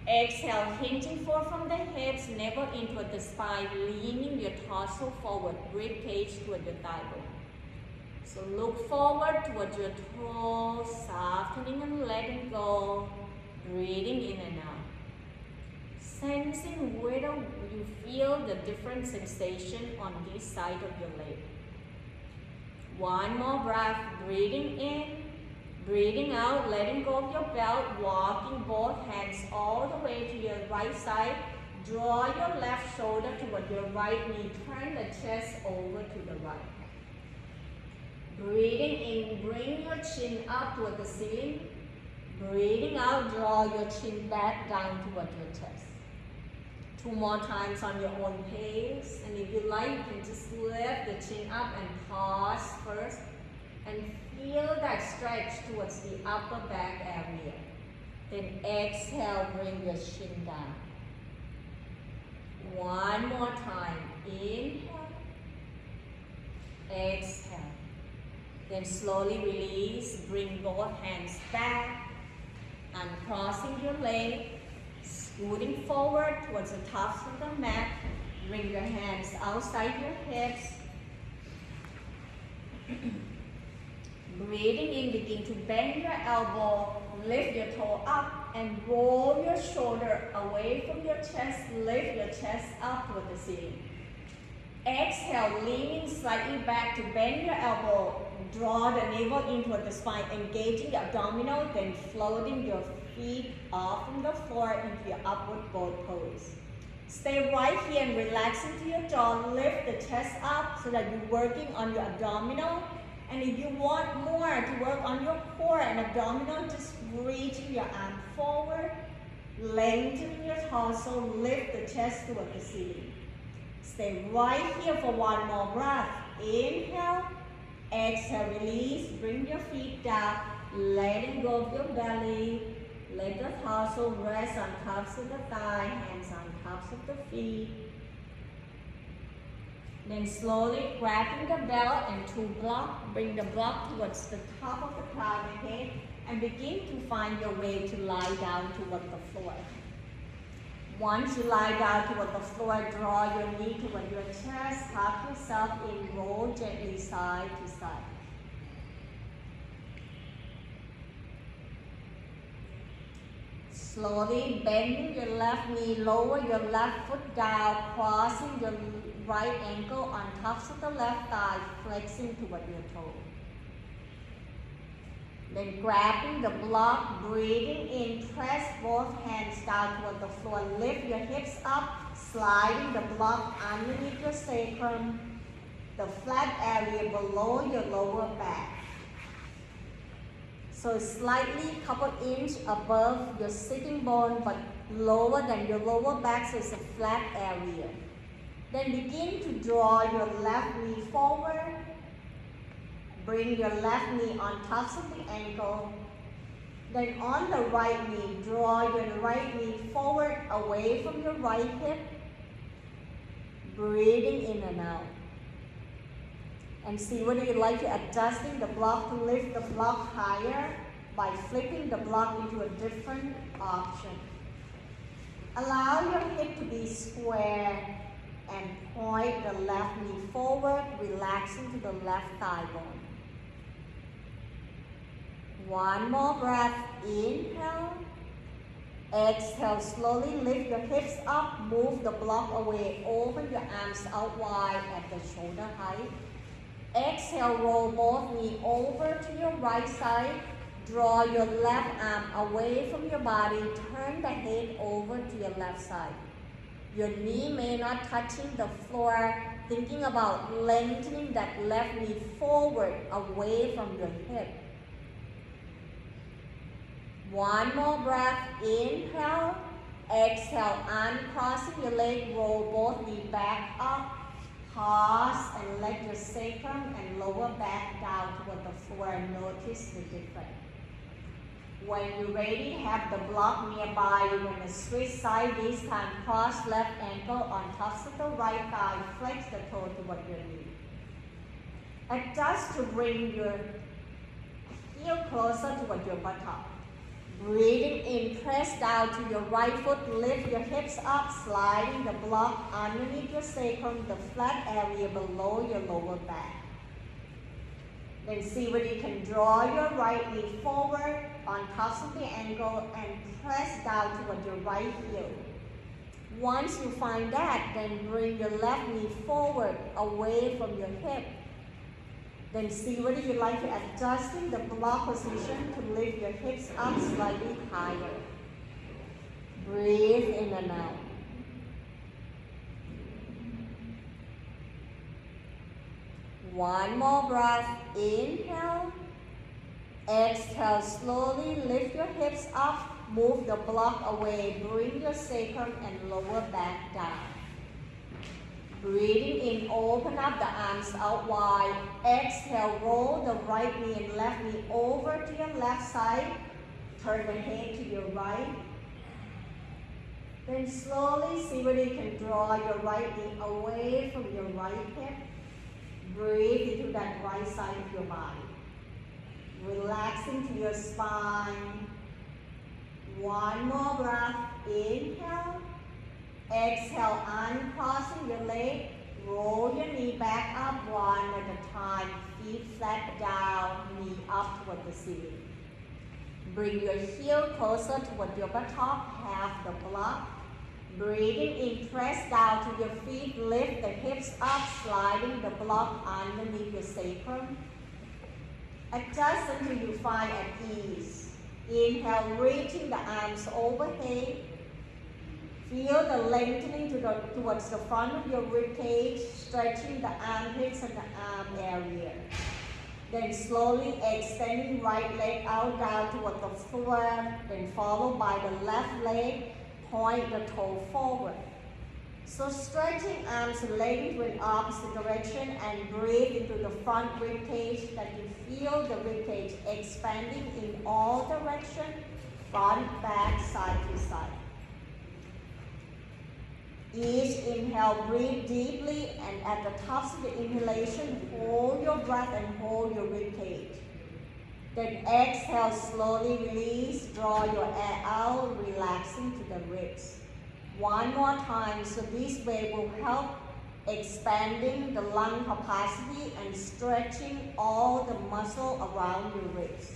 Exhale, hinging forward from the hips, navel into the spine, leaning your torso forward, rib cage toward your thigh bone. So look forward towards your toes, softening and letting go, breathing in and out. Sensing whether you feel the different sensation on this side of your leg. One more breath, breathing in, breathing out, letting go of your belt, walking both hands all the way to your right side. Draw your left shoulder toward your right knee, turn the chest over to the right. Breathing in, bring your chin up toward the ceiling. Breathing out, draw your chin back down toward your chest. 2 more times on your own pace. And if you like, you can just lift the chin up and pause first. And feel that stretch towards the upper back area. Then exhale, bring your chin down. One more time. Inhale. Exhale. Then slowly release, bring both hands back, uncrossing your leg, scooting forward towards the tops of the mat. Bring your hands outside your hips. Breathing in, begin to bend your elbow, lift your toe up, and roll your shoulder away from your chest, lift your chest up toward the ceiling. Exhale, leaning slightly back to bend your elbow. Draw the navel in toward the spine, engaging the abdominal, then floating your feet off from the floor into your upward boat pose. Stay right here and relax into your jaw. Lift the chest up so that you're working on your abdominal. And if you want more to work on your core and abdominal, just reach your arm forward Lengthen your torso, lift the chest toward the ceiling. Stay right here for one more breath. Inhale, exhale, release, bring your feet down, letting go of your belly. Let the torso rest on tops of the thigh, hands on tops of the feet. Then slowly grabbing the belt and to block, bring the block towards the top of the crown of the head and begin to find your way to lie down toward the floor. Once you lie down toward the floor, draw your knee toward your chest, tuck yourself in, roll gently side to side. Slowly bending your left knee, lower your left foot down, crossing your right ankle on tops of the left thigh, flexing toward your toe. Then grabbing the block, breathing in, press both hands down toward the floor, lift your hips up, sliding the block underneath your sacrum, the flat area below your lower back. So slightly couple inch above your sitting bone, but lower than your lower back, so it's a flat area. Then begin to draw your left knee forward. Bring your left knee on tops of the ankle. Then on the right knee, draw your right knee forward away from your right hip. Breathing in and out. And see whether you like to adjusting the block to lift the block higher by flipping the block into a different option. Allow your hip to be square and point the left knee forward, relaxing to the left thigh bone. One more breath, inhale. Exhale, slowly lift your hips up, move the block away, open your arms out wide at the shoulder height. Exhale, roll both knees over to your right side. Draw your left arm away from your body. Turn the head over to your left side. Your knee may not touching the floor. Thinking about lengthening that left knee forward away from your hip. One more breath. Inhale. Exhale. Uncrossing your leg. Roll both knees back up. Pause and let your sacrum and lower back down toward the floor. Notice the difference. When you're ready, have the block nearby. You're going to switch side this time. Cross left ankle on tops of the right thigh. Flex the toe toward your knee. Adjust to bring your heel closer toward your buttock. Breathing in, press down to your right foot, lift your hips up, sliding the block underneath your sacrum, the flat area below your lower back. Then see whether you can draw your right knee forward on tops of the ankle and press down toward your right heel. Once you find that, then bring your left knee forward away from your hip. Then see whether you like to adjusting the block position to lift your hips up slightly higher. Breathe in and out. One more breath. Inhale. Exhale. Slowly lift your hips up. Move the block away. Bring your sacrum and lower back down. Breathing in, open up the arms out wide. Exhale, roll the right knee and left knee over to your left side. Turn the head to your right. Then slowly see whether you can draw your right knee away from your right hip. Breathe into that right side of your body. Relaxing to your spine. One more breath. Inhale. Exhale, uncrossing your leg, roll your knee back up one at a time, feet flat down, knee up toward the ceiling. Bring your heel closer toward your buttock, half the block. Breathing in, press down to your feet, lift the hips up, sliding the block underneath your sacrum. Adjust until you find at ease. Inhale, reaching the arms overhead. Feel the lengthening towards the front of your rib cage, stretching the armpits and the arm area. Then slowly extending right leg out down toward the floor, then followed by the left leg, point the toe forward. So stretching arms and legs in opposite direction and breathe into the front rib cage that you feel the rib cage expanding in all directions, front, back, side to side. Each inhale, breathe deeply, and at the top of the inhalation, hold your breath and hold your rib cage. Then exhale, slowly release, draw your air out, relaxing to the ribs. One more time, so this way will help expanding the lung capacity and stretching all the muscle around your ribs.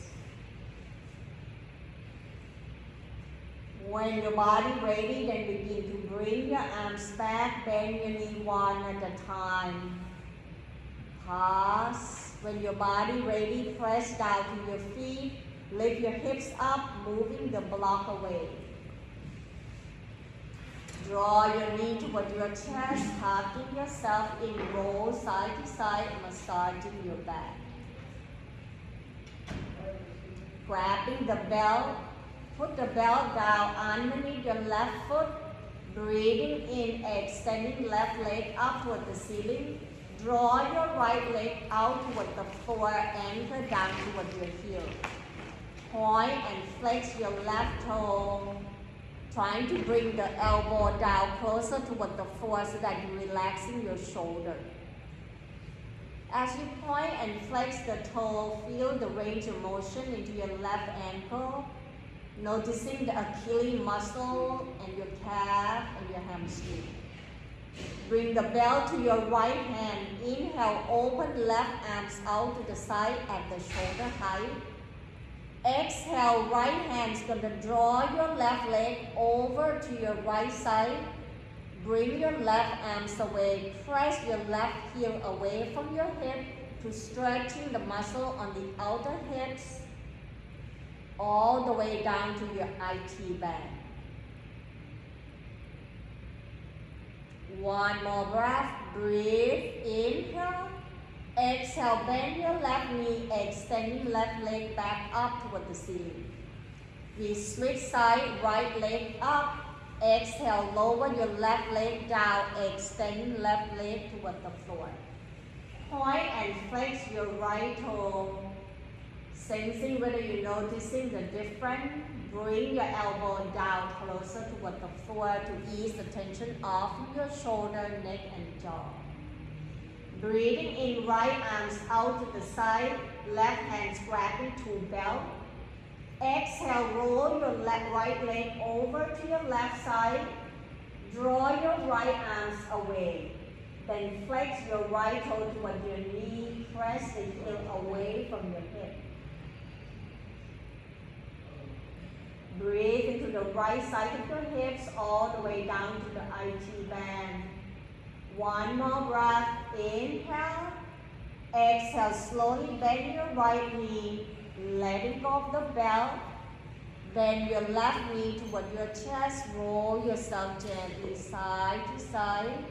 When your body ready, then begin to bring your arms back, bend your knee one at a time. Pause. When your body ready, press down to your feet, lift your hips up, moving the block away. Draw your knee toward your chest, tucking yourself in, roll side to side, massaging your back. Grabbing the belt, put the belt down underneath your left foot, breathing in, extending left leg up toward the ceiling. Draw your right leg out toward the floor, anchor down toward your heel. Point and flex your left toe, trying to bring the elbow down closer toward the floor so that you're relaxing your shoulder. As you point and flex the toe, feel the range of motion into your left ankle, noticing the Achilles muscle and your calf and your hamstring. Bring the belt to your right hand. Inhale, open left arms out to the side at the shoulder height. Exhale, right hand's gonna draw your left leg over to your right side. Bring your left arms away. Press your left heel away from your hip to stretching the muscle on the outer hips all the way down to your IT band. One more breath. Breathe. Inhale. Exhale, bend your left knee, extending left leg back up toward the ceiling. We switch side, right leg up. Exhale, lower your left leg down, extending left leg toward the floor. Point and flex your right toe, sensing whether you're noticing the difference. Bring your elbow down closer toward the floor to ease the tension off your shoulder, neck, and jaw. Breathing in, right arms out to the side, left hand grabbing to belt. Exhale, roll your right leg over to your left side. Draw your right arms away. Then flex your right toe toward your knee. Press the heel away from your hip. Breathe into the right side of your hips all the way down to the IT band. One more breath. Inhale. Exhale, slowly bend your right knee, letting go of the belt. Bend your left knee toward your chest. Roll yourself gently side to side.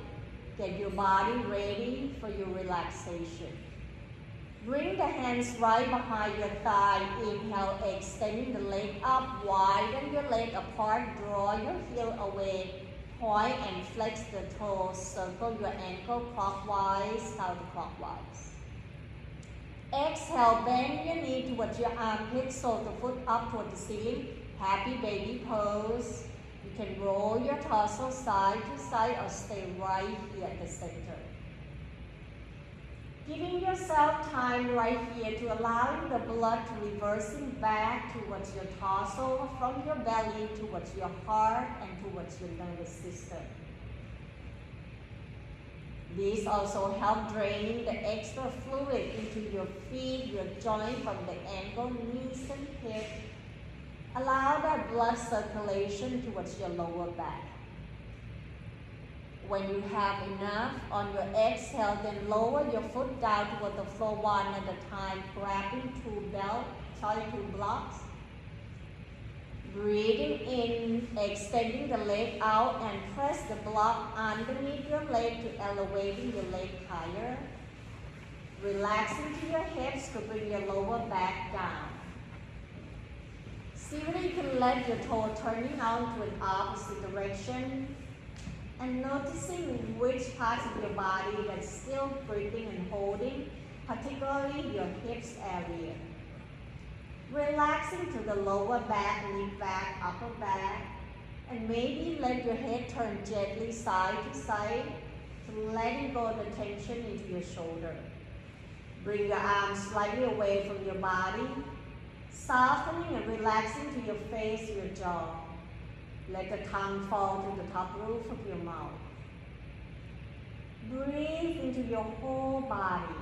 Get your body ready for your relaxation. Bring the hands right behind your thigh. Inhale, extending the leg up. Widen your leg apart. Draw your heel away. Point and flex the toes. Circle your ankle clockwise, counterclockwise. Exhale, bend your knee towards your armpit, sole the foot up toward the ceiling. Happy baby pose. You can roll your torso side to side or stay right here at the center. Giving yourself time right here to allow the blood to reversing back towards your torso, from your belly towards your heart and towards your nervous system. These also help draining the extra fluid into your feet, your joint from the ankle, knees, and hip. Allow that blood circulation towards your lower back. When you have enough, on your exhale, then lower your foot down toward the floor one at a time, grabbing two blocks. Breathing in, extending the leg out and press the block underneath your leg to elevating your leg higher. Relax into your hips to bring your lower back down. See whether you can let your toe turning out to an opposite direction and noticing which parts of your body that's still breathing and holding, particularly your hips area. Relaxing to the lower back, mid back, upper back, and maybe let your head turn gently side to side to letting go of the tension into your shoulder. Bring your arms slightly away from your body, softening and relaxing to your face, your jaw. Let the tongue fall to the top roof of your mouth. Breathe into your whole body.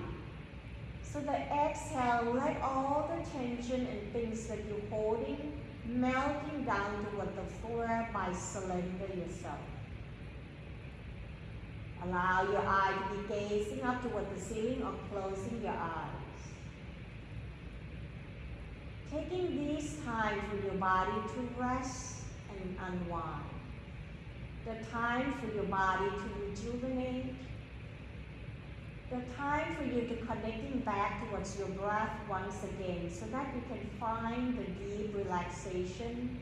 So the exhale, let all the tension and things that you're holding melting down toward the floor by surrender yourself. Allow your eye to be gazing up toward the ceiling or closing your eyes. Taking this time for your body to rest and unwind. The time for your body to rejuvenate. The time for you to connecting back towards your breath once again so that you can find the deep relaxation.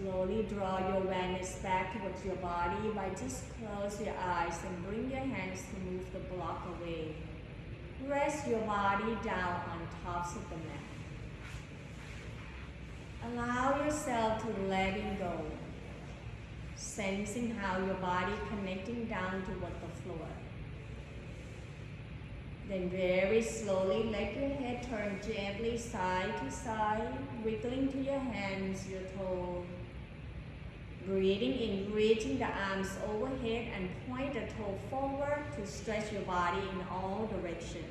Slowly draw your awareness back towards your body by just close your eyes and bring your hands to move the block away. Rest your body down on tops of the mat. Allow yourself to let it go, sensing how your body connecting down toward the floor. Then very slowly let your head turn gently side to side, wiggling to your hands, your toes. Breathing in, reaching the arms overhead and point the toe forward to stretch your body in all directions.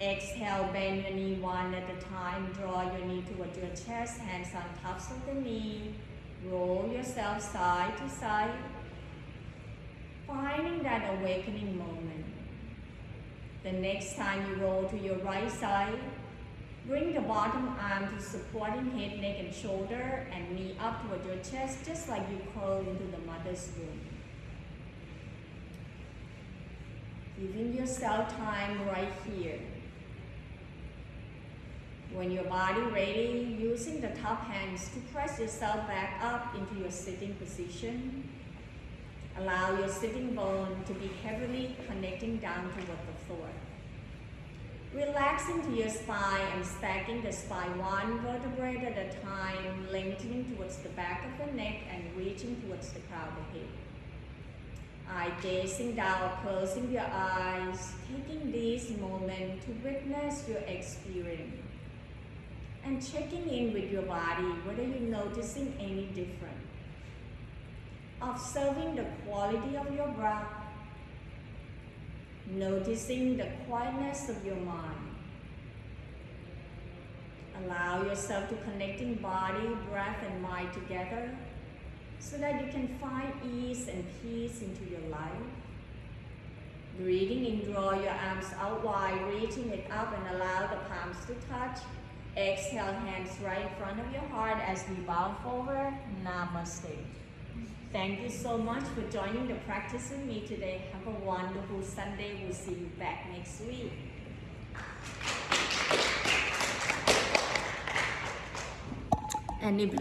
Exhale, bend your knee one at a time. Draw your knee towards your chest, hands on tops of the knee. Roll yourself side to side, finding that awakening moment. The next time you roll to your right side, bring the bottom arm to supporting head, neck, and shoulder, and knee up toward your chest, just like you curl into the mother's womb. Giving yourself time right here. When your body ready, using the top hands to press yourself back up into your sitting position. Allow your sitting bone to be heavily connecting down toward the floor. Relaxing to your spine and stacking the spine one vertebrae at a time, lengthening towards the back of the neck and reaching towards the crown of the head. Eye gazing down, closing your eyes, taking this moment to witness your experience and checking in with your body, whether you're noticing any different. Observing the quality of your breath, noticing the quietness of your mind. Allow yourself to connecting body, breath, and mind together so that you can find ease and peace into your life. Breathing in, draw your arms out wide, reaching it up and allow the palms to touch. Exhale, hands right in front of your heart as we bow forward. Namaste. Thank you so much for joining the practice with me today. Have a wonderful Sunday. We'll see you back next week. And if